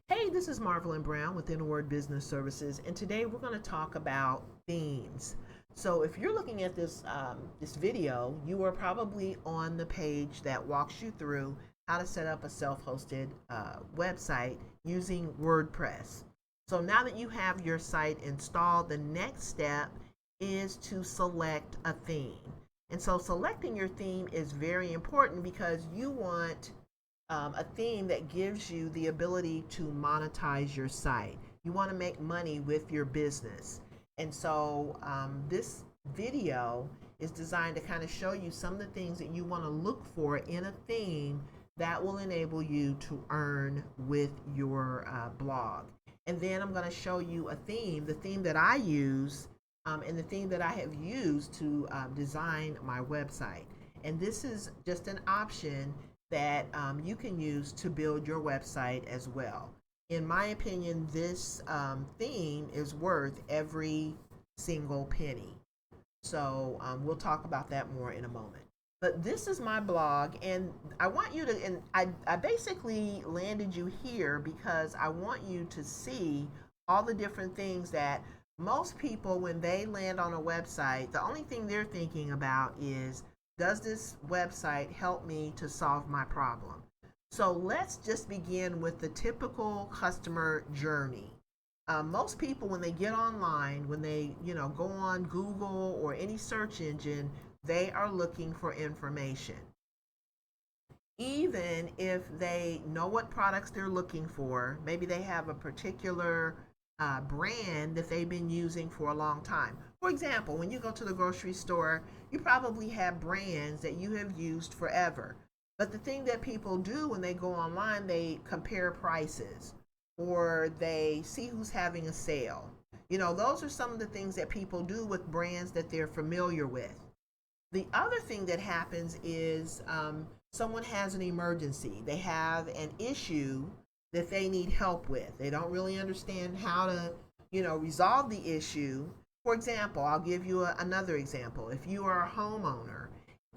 Hey, this is Marvelyn Brown with Inward Business Services, and today we're going to talk about themes. So, if you're looking at this video, you are probably on the page that walks you through how to set up a self-hosted website using WordPress. So now that you have your site installed, the next step is to select a theme. And so, selecting your theme is very important because you want a theme that gives you the ability to monetize your site. You want to make money with your business. And so this video is designed to kind of show you some of the things that you want to look for in a theme that will enable you to earn with your blog. And then I'm going to show you the theme that I use, and the theme that I have used to design my website. And this is just an option that you can use to build your website as well. In my opinion, this theme is worth every single penny. So we'll talk about that more in a moment. But this is my blog, and I want you to, and I basically landed you here because I want you to see all the different things that most people, when they land on a website, the only thing they're thinking about is, does this website help me to solve my problem? So let's just begin with the typical customer journey. Most people, when they get online, when they go on Google or any search engine, they are looking for information. Even if they know what products they're looking for, maybe they have a particular brand that they've been using for a long time. For example, when you go to the grocery store, you probably have brands that you have used forever. But the thing that people do when they go online, they compare prices or they see who's having a sale. Those are some of the things that people do with brands that they're familiar with. The other thing that happens is someone has an emergency. They have an issue that they need help with. They don't really understand how to, resolve the issue. For example, I'll give you another example. If you are a homeowner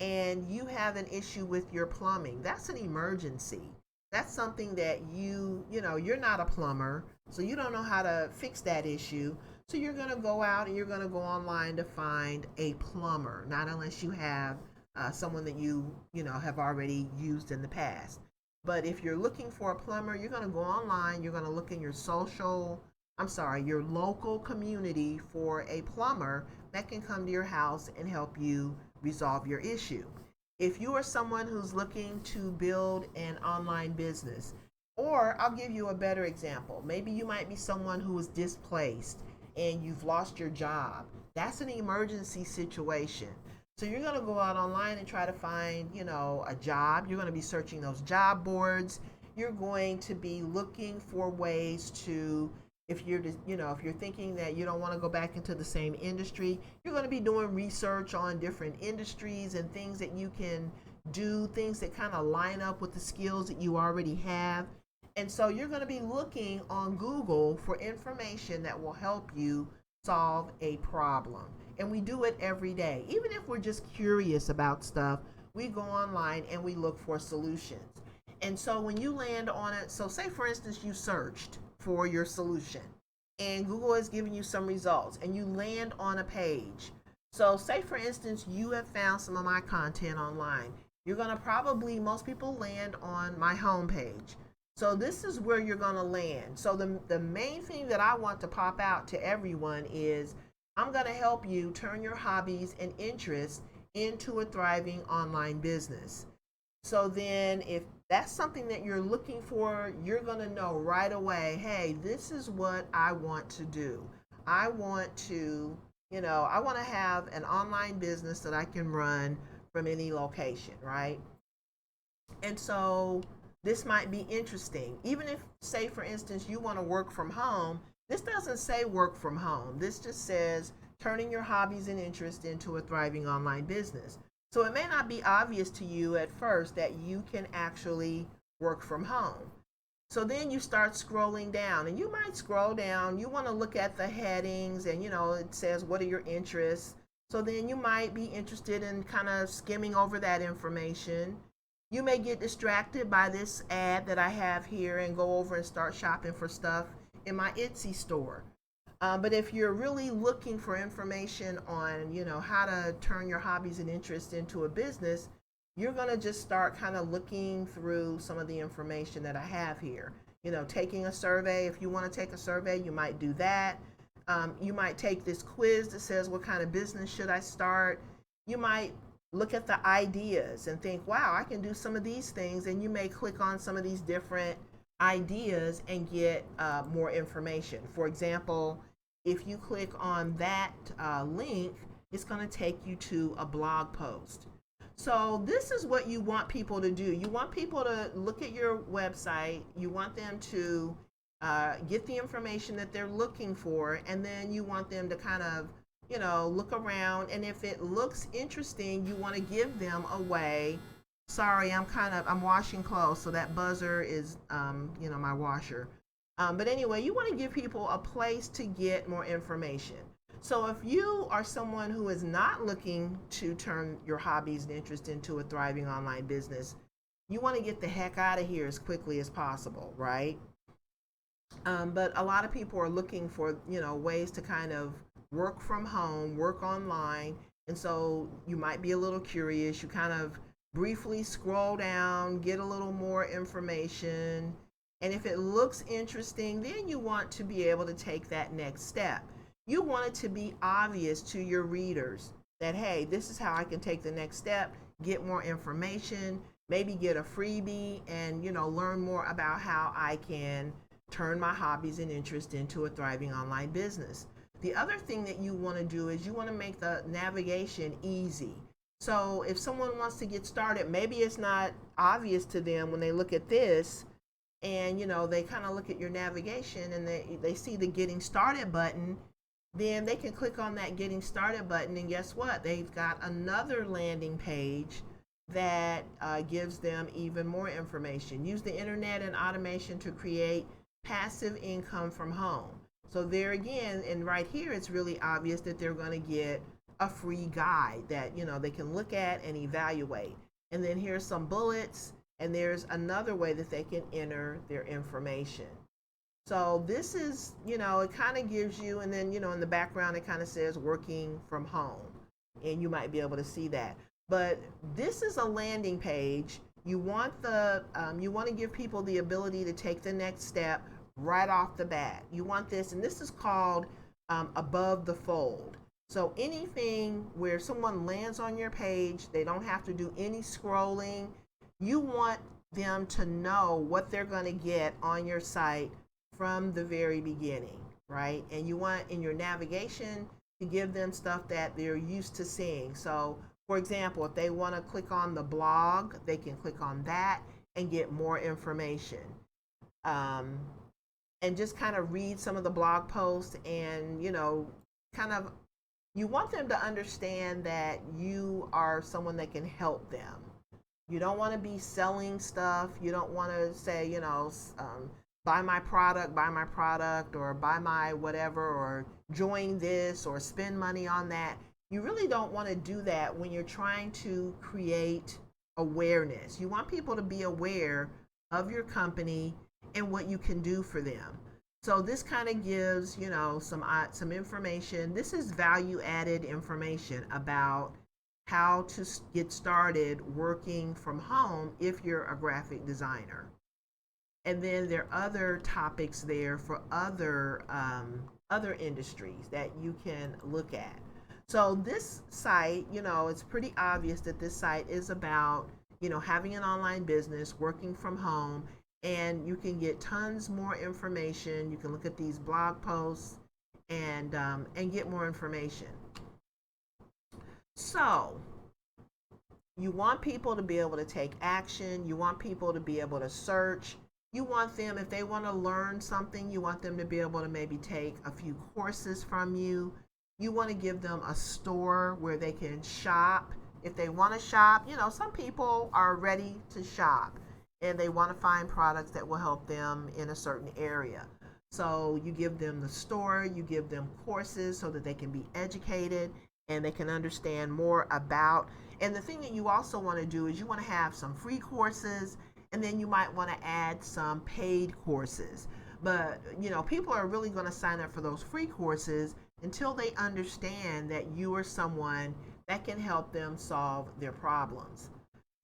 and you have an issue with your plumbing, that's an emergency. That's something that you're not a plumber, so you don't know how to fix that issue. So you're going to go out and you're going to go online to find a plumber, not unless you have someone that you have already used in the past. But if you're looking for a plumber, you're going to go online, you're going to look in your your local community for a plumber that can come to your house and help you resolve your issue. If you are someone who's looking to build an online business, or I'll give you a better example. Maybe you might be someone who is displaced and you've lost your job. That's an emergency situation. So you're going to go out online and try to find, a job. You're going to be searching those job boards. You're going to be looking for ways to, if you're thinking that you don't want to go back into the same industry, you're going to be doing research on different industries and things that you can do, things that kind of line up with the skills that you already have. And so you're going to be looking on Google for information that will help you solve a problem. And we do it every day. Even if we're just curious about stuff, we go online and we look for solutions. And so when you land on it, so say for instance, you searched for your solution and Google has given you some results and you land on a page. So say for instance, you have found some of my content online. You're going to most people land on my homepage. So this is where you're going to land. So the main thing that I want to pop out to everyone is, I'm going to help you turn your hobbies and interests into a thriving online business. So then if that's something that you're looking for, you're going to know right away, hey, this is what I want to do. I want to have an online business that I can run from any location, right? And so this might be interesting. Even if, say, for instance, you want to work from home, this doesn't say work from home. This just says turning your hobbies and interests into a thriving online business. So it may not be obvious to you at first that you can actually work from home. So then you start scrolling down, and you might scroll down. You want to look at the headings, and it says, what are your interests? So then you might be interested in kind of skimming over that information. You may get distracted by this ad that I have here and go over and start shopping for stuff in my Etsy store. But if you're really looking for information on, how to turn your hobbies and interests into a business, you're going to just start kind of looking through some of the information that I have here. Taking a survey. If you want to take a survey, you might do that. You might take this quiz that says, what kind of business should I start? You might look at the ideas and think, wow, I can do some of these things. And you may click on some of these different ideas and get more information. For example, if you click on that link, it's going to take you to a blog post. So this is what you want people to do. You want people to look at your website. You want them to get the information that they're looking for, and then you want them to kind of, look around. And if it looks interesting, you want to give them away. Sorry, I'm washing clothes, so that buzzer is, my washer. But anyway, you want to give people a place to get more information. So if you are someone who is not looking to turn your hobbies and interest into a thriving online business, you want to get the heck out of here as quickly as possible, right? But a lot of people are looking for, ways to kind of work from home, work online. And so you might be a little curious. You kind of briefly scroll down, get a little more information. And if it looks interesting, then you want to be able to take that next step. You want it to be obvious to your readers that, hey, this is how I can take the next step, get more information, maybe get a freebie, and, learn more about how I can turn my hobbies and interest into a thriving online business. The other thing that you want to do is you want to make the navigation easy. So if someone wants to get started, maybe it's not obvious to them when they look at this, and they kind of look at your navigation and they see the getting started button. Then they can click on that getting started button, and guess what? They've got another landing page that gives them even more information. Use the internet and automation to create passive income from home. So there again, and right here, it's really obvious that they're going to get a free guide that they can look at and evaluate. And then here's some bullets, and there's another way that they can enter their information. So this is, it kind of gives you, and then, in the background, it kind of says working from home, and you might be able to see that. But this is a landing page. You want you want to give people the ability to take the next step right off the bat. You want this, and this is called above the fold. So anything where someone lands on your page, they don't have to do any scrolling. You want them to know what they're going to get on your site from the very beginning, right? And you want in your navigation to give them stuff that they're used to seeing. So, for example, if they want to click on the blog, they can click on that and get more information. And just kind of read some of the blog posts and, you want them to understand that you are someone that can help them. You don't want to be selling stuff. You don't want to say, buy my product, or buy my whatever, or join this, or spend money on that. You really don't want to do that when you're trying to create awareness. You want people to be aware of your company and what you can do for them. So this kind of gives, some information. This is value added information about how to get started working from home if you're a graphic designer. And then there are other topics there for other industries that you can look at. So this site, it's pretty obvious that this site is about, having an online business, working from home, and you can get tons more information. You can look at these blog posts and get more information. So you want people to be able to take action. You want people to be able to search. You want them, if they want to learn something, you want them to be able to maybe take a few courses from you. You want to give them a store where they can shop. If they want to shop, some people are ready to shop and they want to find products that will help them in a certain area. So you give them the store, you give them courses so that they can be educated, and they can understand more about. And the thing that you also want to do is you want to have some free courses, and then you might want to add some paid courses. But people are really going to sign up for those free courses until they understand that you are someone that can help them solve their problems.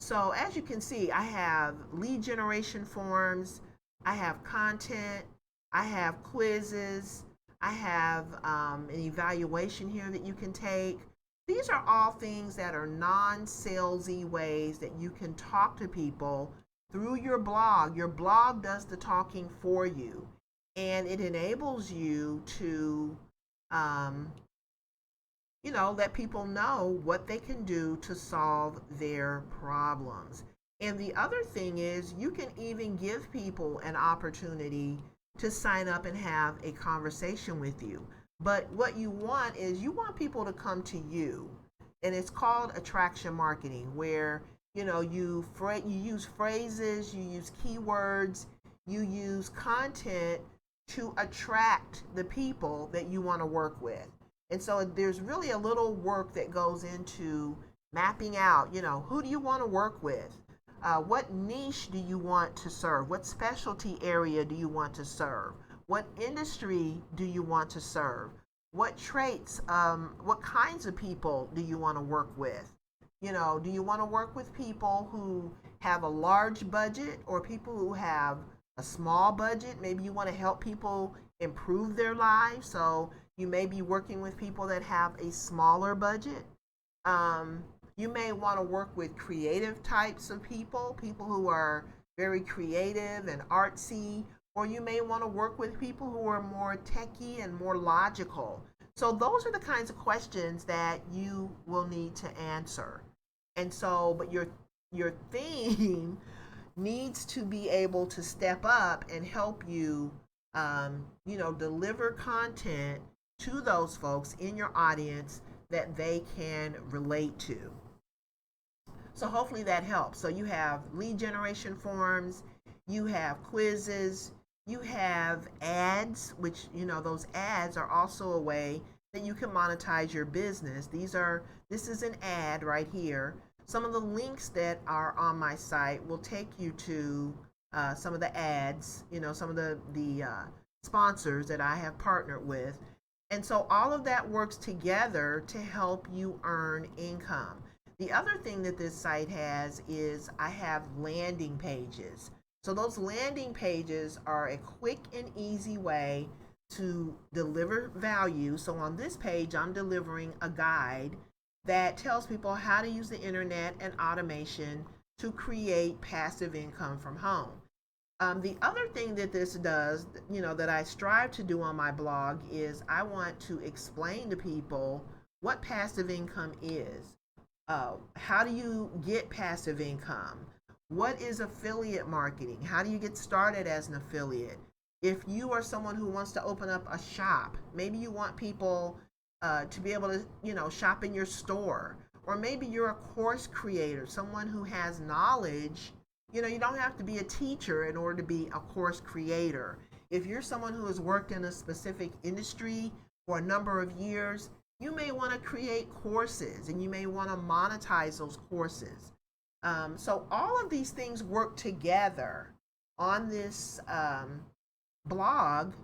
So as you can see, I have lead generation forms, I have content, I have quizzes, I have an evaluation here that you can take. These are all things that are non-salesy ways that you can talk to people through your blog. Your blog does the talking for you, and it enables you to let people know what they can do to solve their problems. And the other thing is, you can even give people an opportunity to sign up and have a conversation with you. But what you want is you want people to come to you. And it's called attraction marketing, where you use phrases, you use keywords, you use content to attract the people that you want to work with. And so there's really a little work that goes into mapping out, who do you want to work with? What niche do you want to serve? What specialty area do you want to serve? What industry do you want to serve? What traits, what kinds of people do you want to work with? Do you want to work with people who have a large budget or people who have a small budget? Maybe you want to help people improve their lives. So you may be working with people that have a smaller budget. You may want to work with creative types of people who are very creative and artsy, or you may want to work with people who are more techie and more logical. So those are the kinds of questions that you will need to answer. And so, but your theme needs to be able to step up and help you, deliver content to those folks in your audience that they can relate to. So hopefully that helps. So you have lead generation forms, you have quizzes, you have ads, which, those ads are also a way that you can monetize your business. This is an ad right here. Some of the links that are on my site will take you to some of the ads, some of the sponsors that I have partnered with. And so all of that works together to help you earn income. The other thing that this site has is I have landing pages. So those landing pages are a quick and easy way to deliver value. So on this page, I'm delivering a guide that tells people how to use the internet and automation to create passive income from home. The other thing that this does, that I strive to do on my blog is I want to explain to people what passive income is. How do you get passive income? What is affiliate marketing? How do you get started as an affiliate? If you are someone who wants to open up a shop, maybe you want people to be able to, shop in your store. Or maybe you're a course creator, someone who has knowledge. You don't have to be a teacher in order to be a course creator. If you're someone who has worked in a specific industry for a number of years, you may want to create courses and you may want to monetize those courses. So all of these things work together on this blog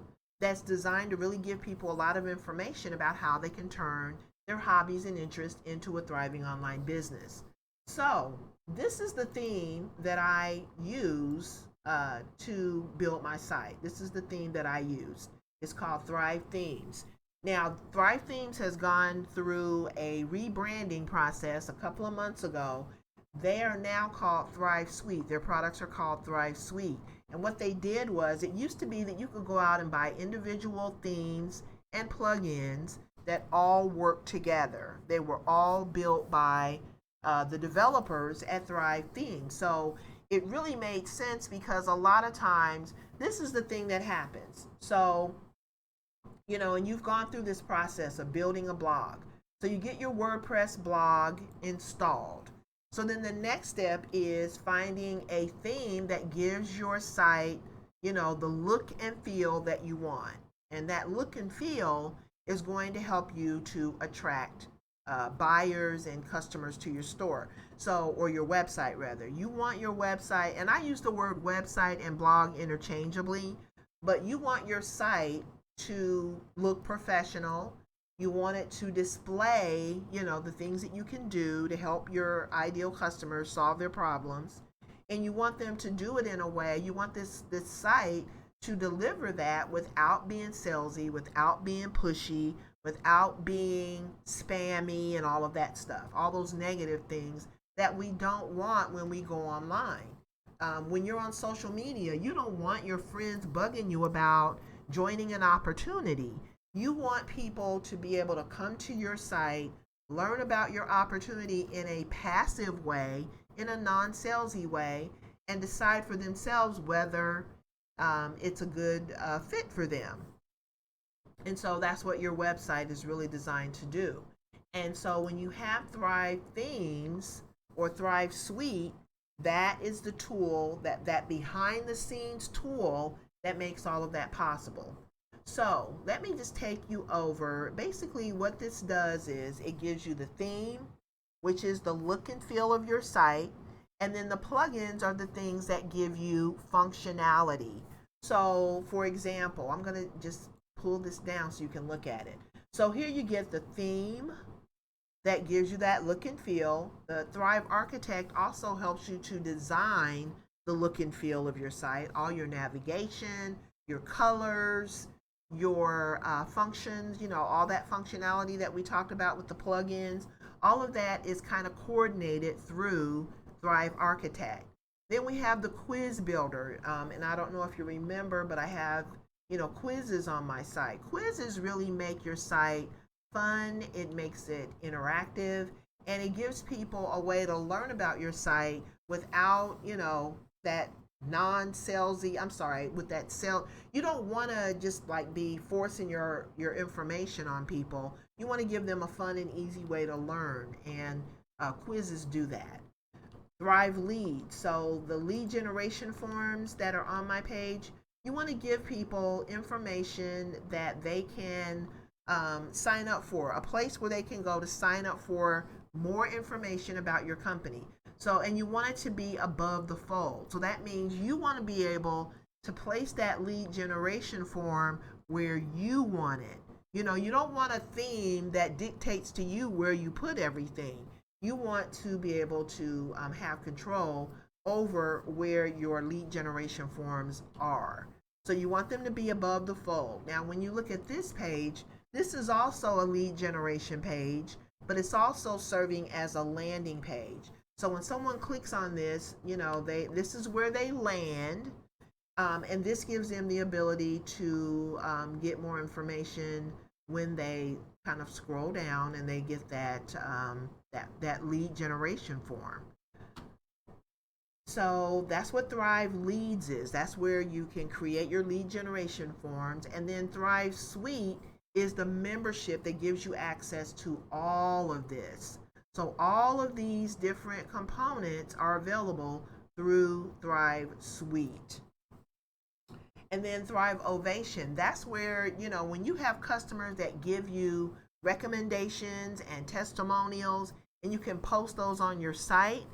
that's designed to really give people a lot of information about how they can turn their hobbies and interests into a thriving online business. So this is the theme that I use to build my site. This is the theme that I used. It's called Thrive Themes. Now, Thrive Themes has gone through a rebranding process a couple of months ago. They are now called Thrive Suite. Their products are called Thrive Suite. And what they did was, it used to be that you could go out and buy individual themes and plugins that all work together. They were all built by the developers at Thrive Themes. So it really made sense because a lot of times this is the thing that happens. So, and you've gone through this process of building a blog. So you get your WordPress blog installed. So then the next step is finding a theme that gives your site, the look and feel that you want. And that look and feel is going to help you to attract buyers and customers to your store. So, or your website rather. You want your website, and I use the word website and blog interchangeably, but you want your site to look professional. You want it to display, the things that you can do to help your ideal customers solve their problems. And you want them to do it in a way, you want this site to deliver that without being salesy, without being pushy, without being spammy and all of that stuff, all those negative things that we don't want when we go online. When you're on social media, you don't want your friends bugging you about joining an opportunity. You want people to be able to come to your site, learn about your opportunity in a passive way, in a non-salesy way, and decide for themselves whether it's a good fit for them. And so that's what your website is really designed to do. And so when you have Thrive Themes or Thrive Suite, that is the tool, that behind the scenes tool that makes all of that possible. So let me just take you over. Basically what this does is it gives you the theme, which is the look and feel of your site. And then the plugins are the things that give you functionality. So for example, I'm going to just pull this down so you can look at it. So here you get the theme that gives you that look and feel. The Thrive Architect also helps you to design the look and feel of your site, all your navigation, your colors, your functions, all that functionality that we talked about with the plugins. All of that is kind of coordinated through Thrive Architect. Then we have the quiz builder, and I don't know if you remember, but I have quizzes on my site. Quizzes really make your site fun, it makes it interactive, and it gives people a way to learn about your site without that non-salesy, with that sale. You don't want to just like be forcing your information on people. You want to give them a fun and easy way to learn, and quizzes do that. Thrive Leads, so the lead generation forms that are on my page, you want to give people information that they can sign up for, a place where they can go to sign up for more information about your company. So, and you want it to be above the fold. So that means you want to be able to place that lead generation form where you want it. You don't want a theme that dictates to you where you put everything. You want to be able to have control over where your lead generation forms are. So you want them to be above the fold. Now, when you look at this page, this is also a lead generation page, but it's also serving as a landing page. So when someone clicks on this, this is where they land, and this gives them the ability to get more information when they kind of scroll down and they get that lead generation form. So that's what Thrive Leads is. That's where you can create your lead generation forms. And then Thrive Suite is the membership that gives you access to all of this. So all of these different components are available through Thrive Suite. And then Thrive Ovation, that's where, when you have customers that give you recommendations and testimonials, and you can post those on your site,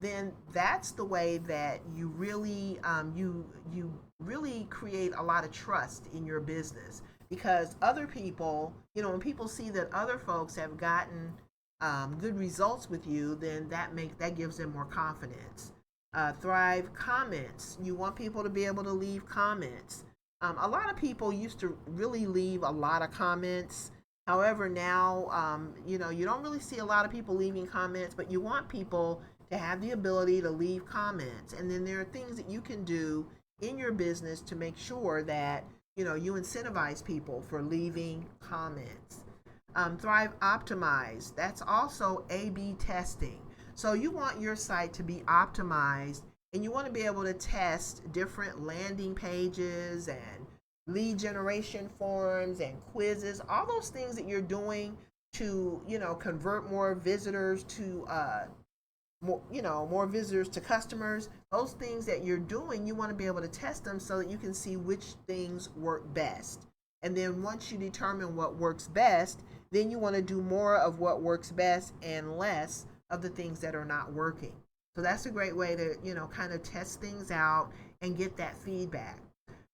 then that's the way that you really you really create a lot of trust in your business. Because other people, when people see that other folks have gotten good results with you, then that gives them more confidence. Thrive Comments, you want people to be able to leave comments. A lot of people used to really leave a lot of comments. However, now you don't really see a lot of people leaving comments, but you want people to have the ability to leave comments. And then there are things that you can do in your business to make sure that you incentivize people for leaving comments. Thrive Optimize, that's also A/B testing. So you want your site to be optimized, and you want to be able to test different landing pages and lead generation forms and quizzes, all those things that you're doing to convert more visitors to more visitors to customers. Those things that you're doing, you want to be able to test them so that you can see which things work best. And then once you determine what works best, then you want to do more of what works best and less of the things that are not working. So that's a great way to, kind of test things out and get that feedback.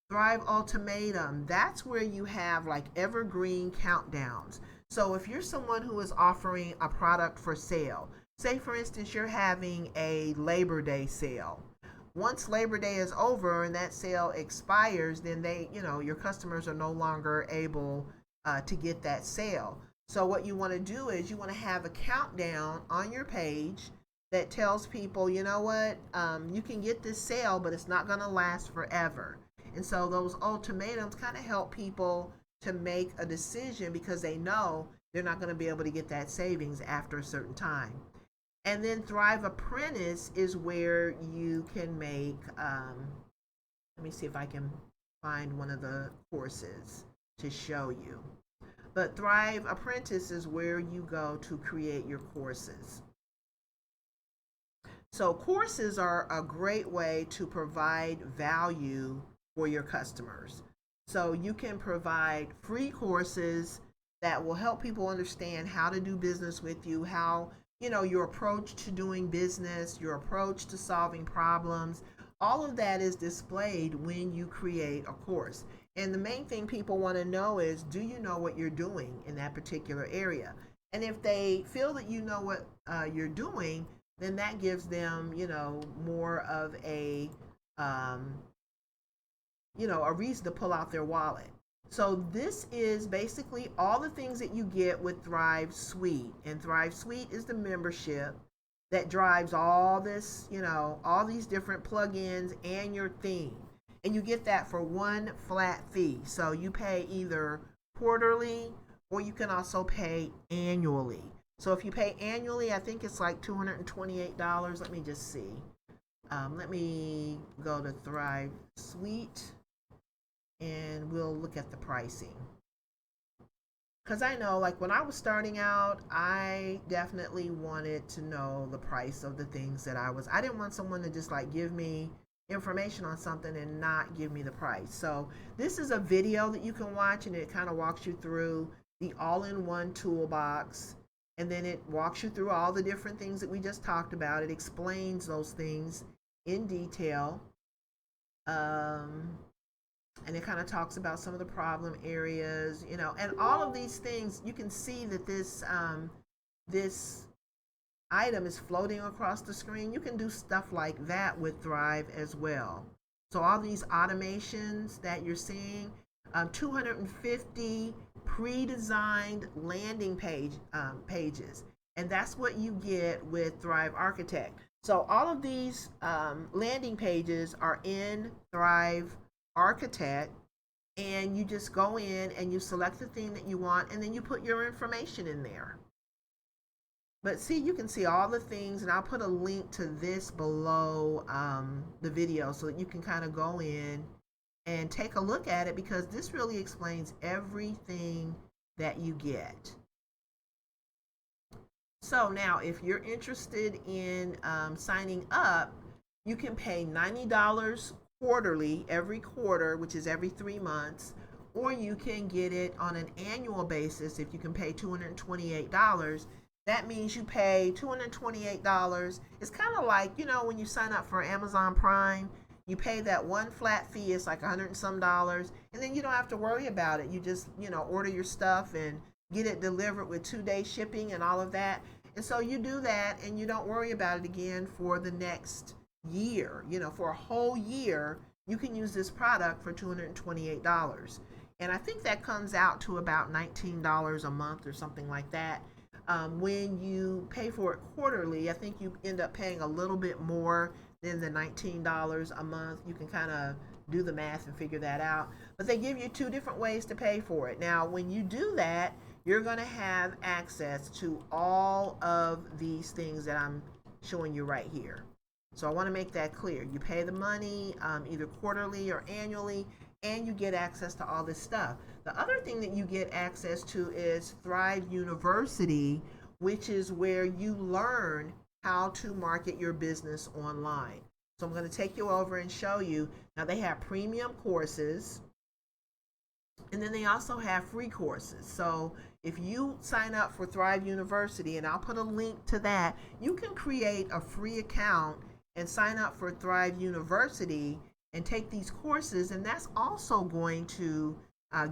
Thrive Ultimatum, that's where you have like evergreen countdowns. So if you're someone who is offering a product for sale, say for instance, you're having a Labor Day sale. Once Labor Day is over and that sale expires, then your customers are no longer able to get that sale. So what you want to do is you want to have a countdown on your page that tells people, you know what, you can get this sale, but it's not going to last forever. And so those ultimatums kind of help people to make a decision because they know they're not going to be able to get that savings after a certain time. And then Thrive Apprentice is where you can make, let me see if I can find one of the courses to show you. But Thrive Apprentice is where you go to create your courses. So courses are a great way to provide value for your customers. So you can provide free courses that will help people understand how to do business with you, how, your approach to doing business, your approach to solving problems. All of that is displayed when you create a course. And the main thing people want to know is, do you know what you're doing in that particular area? And if they feel that you know what you're doing, then that gives them, more of a reason to pull out their wallet. So this is basically all the things that you get with Thrive Suite. And Thrive Suite is the membership that drives all this, all these different plugins and your theme. And you get that for one flat fee. So you pay either quarterly or you can also pay annually. So if you pay annually, I think it's like $228. Let me just see. Let me go to Thrive Suite and we'll look at the pricing. Because I know, like when I was starting out, I definitely wanted to know the price of the things that I didn't want someone to just like give me information on something and not give me the price. So this is a video that you can watch and it kind of walks you through the all-in-one toolbox. And then it walks you through all the different things that we just talked about. It explains those things in detail. And it kind of talks about some of the problem areas, and all of these things. You can see that this item is floating across the screen. You can do stuff like that with Thrive as well. So all these automations that you're seeing, 250 pre-designed landing pages, and that's what you get with Thrive Architect. So all of these landing pages are in Thrive Architect, and you just go in and you select the thing that you want, and then you put your information in there. But see, you can see all the things, and I'll put a link to this below the video so that you can kind of go in and take a look at it, because this really explains everything that you get. So now if you're interested in signing up, you can pay $90 quarterly every quarter, which is every 3 months, or you can get it on an annual basis. If you can pay $228, that means you pay $228. It's kind of like, when you sign up for Amazon Prime, you pay that one flat fee. It's like $100 and some, and then you don't have to worry about it. You just, order your stuff and get it delivered with 2-day shipping and all of that. And so you do that and you don't worry about it again for the next year. For a whole year, you can use this product for $228. And I think that comes out to about $19 a month or something like that. When you pay for it quarterly, I think you end up paying a little bit more than the $19 a month. You can kind of do the math and figure that out. But they give you 2 different ways to pay for it. Now, when you do that, you're going to have access to all of these things that I'm showing you right here. So I want to make that clear. You pay the money either quarterly or annually, and you get access to all this stuff. The other thing that you get access to is Thrive University, which is where you learn how to market your business online. So I'm going to take you over and show you. Now they have premium courses. And then they also have free courses. So if you sign up for Thrive University, and I'll put a link to that, you can create a free account and sign up for Thrive University and take these courses. And that's also going to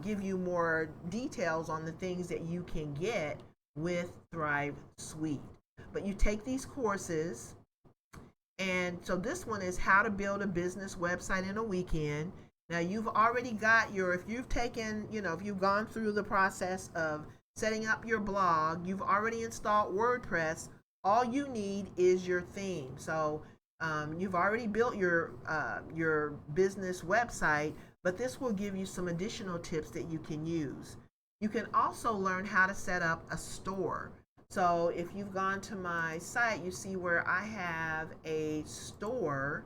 give you more details on the things that you can get with Thrive Suite. But you take these courses, and so this one is how to build a business website in a weekend. Now you've already got your, if you've taken, if you've gone through the process of setting up your blog, you've already installed WordPress. All you need is your theme. So you've already built your business website, but this will give you some additional tips that you can use. You can also learn how to set up a store. So if you've gone to my site, you see where I have a store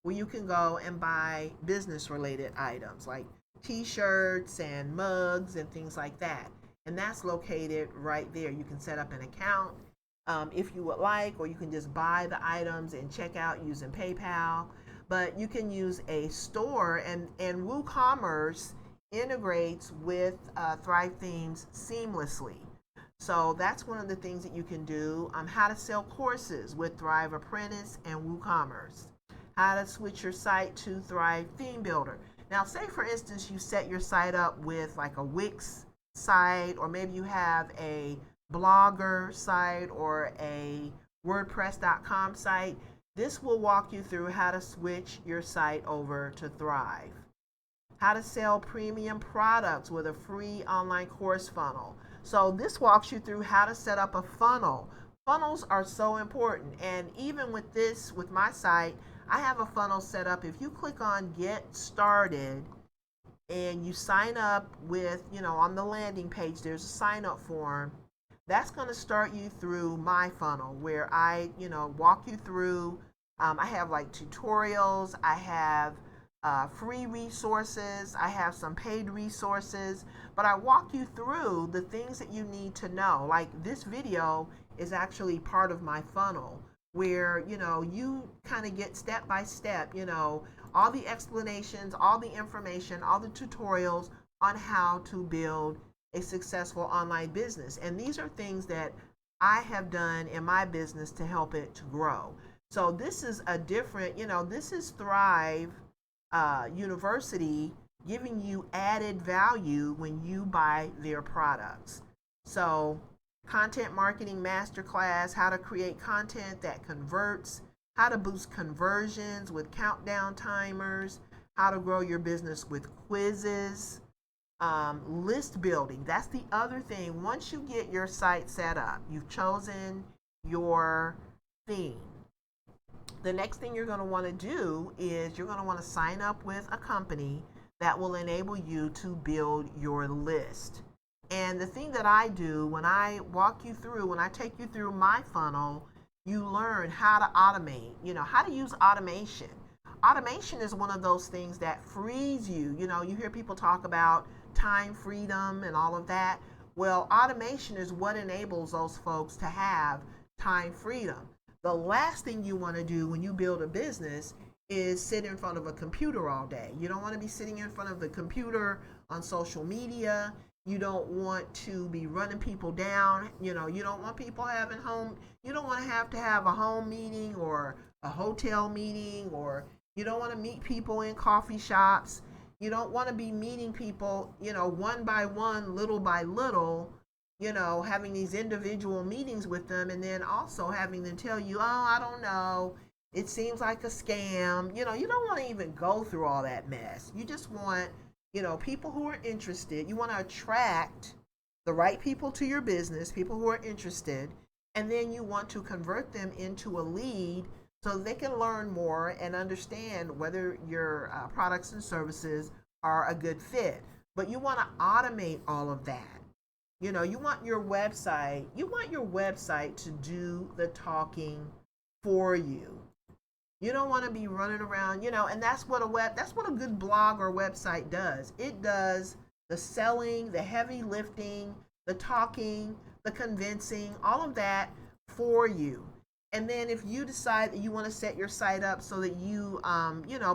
where you can go and buy business related items like t-shirts and mugs and things like that. And that's located right there. You can set up an account if you would like, or you can just buy the items and check out using PayPal. But you can use a store, and WooCommerce integrates with Thrive Themes seamlessly. So that's one of the things that you can do. How to sell courses with Thrive Apprentice and WooCommerce. How to switch your site to Thrive Theme Builder. Now, say for instance, you set your site up with like a Wix site, or maybe you have a Blogger site or a WordPress.com site. This will walk you through how to switch your site over to Thrive. How to sell premium products with a free online course funnel. So this walks you through how to set up a funnel. Funnels are so important. And even with this, with my site, I have a funnel set up. If you click on Get Started and you sign up with, on the landing page, there's a sign up form. That's going to start you through my funnel where I, walk you through. I have like tutorials. I have free resources. I have some paid resources, but I walk you through the things that you need to know. Like this video is actually part of my funnel where, you kind of get step by step, all the explanations, all the information, all the tutorials on how to build a successful online business. And these are things that I have done in my business to help it to grow. So this is a different, this is Thrive University giving you added value when you buy their products. So content marketing masterclass, how to create content that converts, how to boost conversions with countdown timers, how to grow your business with quizzes, list building. That's the other thing. Once you get your site set up, you've chosen your theme. The next thing you're going to want to do is you're going to want to sign up with a company that will enable you to build your list. And the thing that I do when I walk you through, when I take you through my funnel, you learn how to automate, how to use automation. Automation is one of those things that frees you. You hear people talk about time freedom and all of that. Well, automation is what enables those folks to have time freedom. The last thing you want to do when you build a business is sit in front of a computer all day. You don't want to be sitting in front of the computer on social media. You don't want to be running people down. You don't want people having you don't want to have a home meeting or a hotel meeting, or you don't want to meet people in coffee shops. You don't want to be meeting people, one by one, little by little, having these individual meetings with them, and then also having them tell you, oh, I don't know, it seems like a scam. You don't want to even go through all that mess. You just want, people who are interested. You want to attract the right people to your business, people who are interested, and then you want to convert them into a lead so they can learn more and understand whether your products and services are a good fit. But you want to automate all of that. You want your website to do the talking for you. You don't want to be running around, and that's what a good blog or website does. It does the selling, the heavy lifting, the talking, the convincing, all of that for you. And then if you decide that you want to set your site up so that you,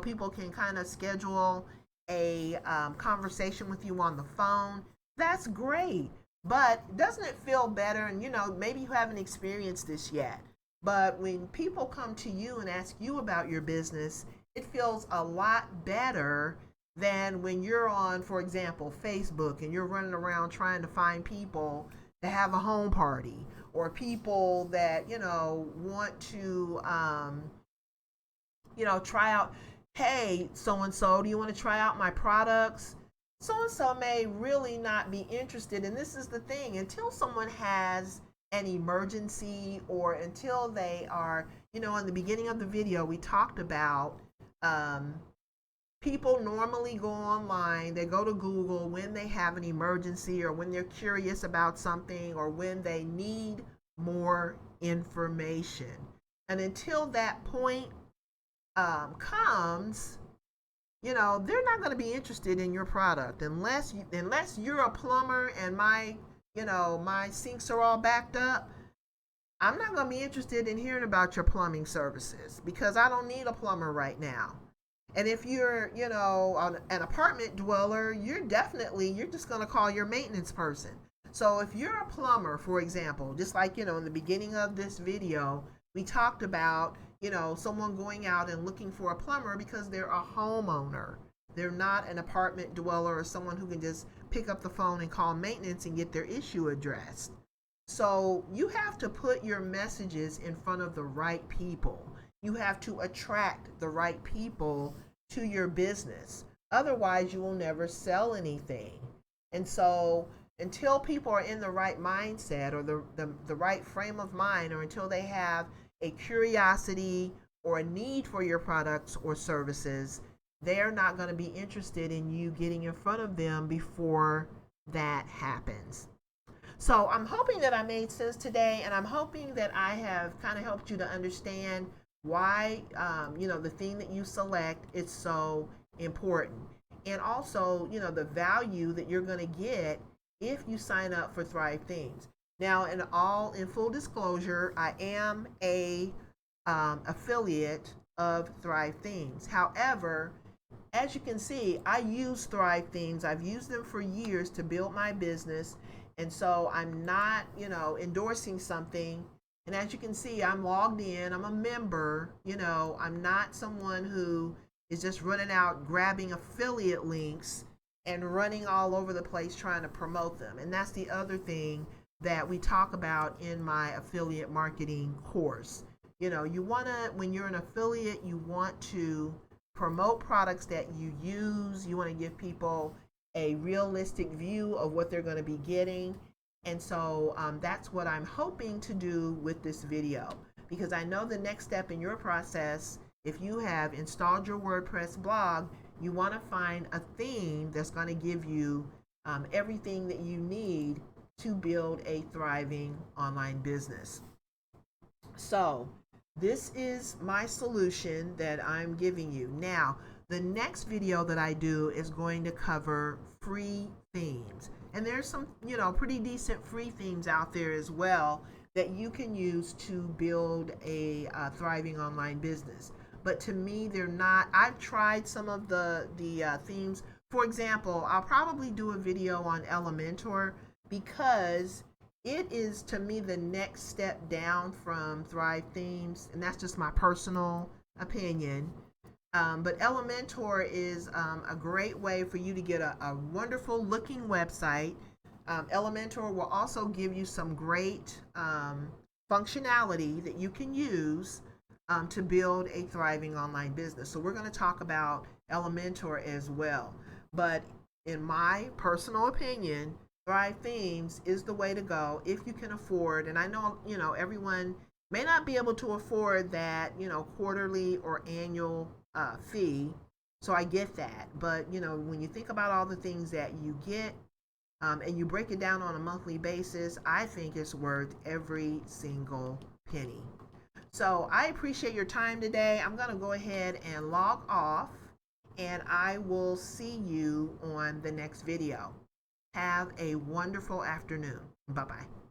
people can kind of schedule a conversation with you on the phone, that's great. But doesn't it feel better? And maybe you haven't experienced this yet, but when people come to you and ask you about your business, it feels a lot better than when you're on, for example, Facebook, and you're running around trying to find people to have a home party, or people that want to try out. Hey, so and so, do you want to try out my products? So and so may really not be interested. And this is the thing, until someone has an emergency, or until they are, in the beginning of the video, we talked about people normally go online, they go to Google when they have an emergency, or when they're curious about something, or when they need more information. And until that point comes, they're not going to be interested in your product unless you're a plumber and my sinks are all backed up. I'm not going to be interested in hearing about your plumbing services because I don't need a plumber right now. And if you're, an apartment dweller, you're just going to call your maintenance person. So if you're a plumber, for example, just like, in the beginning of this video, we talked about, someone going out and looking for a plumber because they're a homeowner. They're not an apartment dweller or someone who can just pick up the phone and call maintenance and get their issue addressed. So you have to put your messages in front of the right people. You have to attract the right people to your business. Otherwise, you will never sell anything. And so until people are in the right mindset, or the right frame of mind, or until they have a curiosity or a need for your products or services, they're not going to be interested in you getting in front of them before that happens. So I'm hoping that I made sense today, and I'm hoping that I have kind of helped you to understand why the thing that you select is so important, and also the value that you're going to get if you sign up for Thrive Themes. Now, in full disclosure, I am a affiliate of Thrive Themes. However, as you can see, I use Thrive Themes. I've used them for years to build my business, and so I'm not endorsing something. And as you can see, I'm logged in, I'm a member. I'm not someone who is just running out grabbing affiliate links and running all over the place trying to promote them. And that's the other thing that we talk about in my affiliate marketing course. You want to, when you're an affiliate, you want to promote products that you use. You want to give people a realistic view of what they're going to be getting. And so that's what I'm hoping to do with this video, because I know the next step in your process, if you have installed your WordPress blog, you want to find a theme that's going to give you everything that you need to build a thriving online business. So this is my solution that I'm giving you. Now, the next video that I do is going to cover free themes. And there's some, pretty decent free themes out there as well that you can use to build a thriving online business. But to me, they're not. I've tried some of the themes. For example, I'll probably do a video on Elementor, because it is, to me, the next step down from Thrive Themes, and that's just my personal opinion. But Elementor is a great way for you to get a wonderful looking website. Elementor will also give you some great functionality that you can use to build a thriving online business. So we're going to talk about Elementor as well. But in my personal opinion, Thrive Themes is the way to go if you can afford. And I know, everyone may not be able to afford that, quarterly or annual fee. So I get that. But, when you think about all the things that you get and you break it down on a monthly basis, I think it's worth every single penny. So I appreciate your time today. I'm going to go ahead and log off, and I will see you on the next video. Have a wonderful afternoon. Bye-bye.